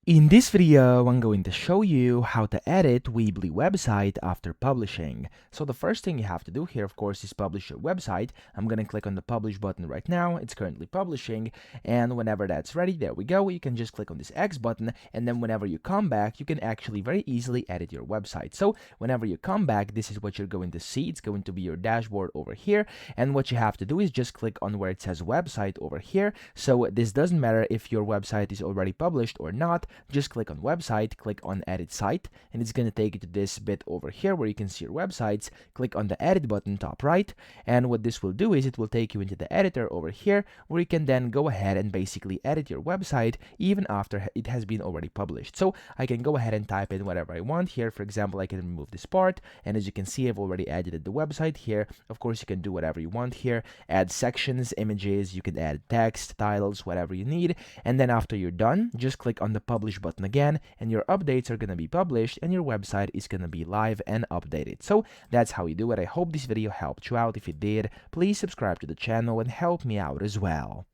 In this video, I'm going to show you how to edit Weebly website after publishing. So the first thing you have to do here, of course, is publish your website. I'm going to click on the publish button right now. It's currently publishing, and whenever that's ready, there we go. You can just click on this X button, and then whenever you come back, you can actually very easily edit your website. So whenever you come back, this is what you're going to see. It's going to be your dashboard over here, and what you have to do is just click on where it says website over here. So this doesn't matter if your website is already published or not. Just click on website, click on edit site, and it's going to take you to this bit over here where you can see your websites. Click on the edit button top right, and what this will do is it will take you into the editor over here where you can then go ahead and basically edit your website even after it has been already published. So I can go ahead and type in whatever I want here. For example, I can remove this part, and as you can see, I've already edited the website here. Of course, you can do whatever you want here, add sections, images, you can add text, titles, whatever you need, and then after you're done, just click on the publish button again, and your updates are going to be published, and your website is going to be live and updated. So that's how you do it. I hope this video helped you out. If it did, please subscribe to the channel and help me out as well.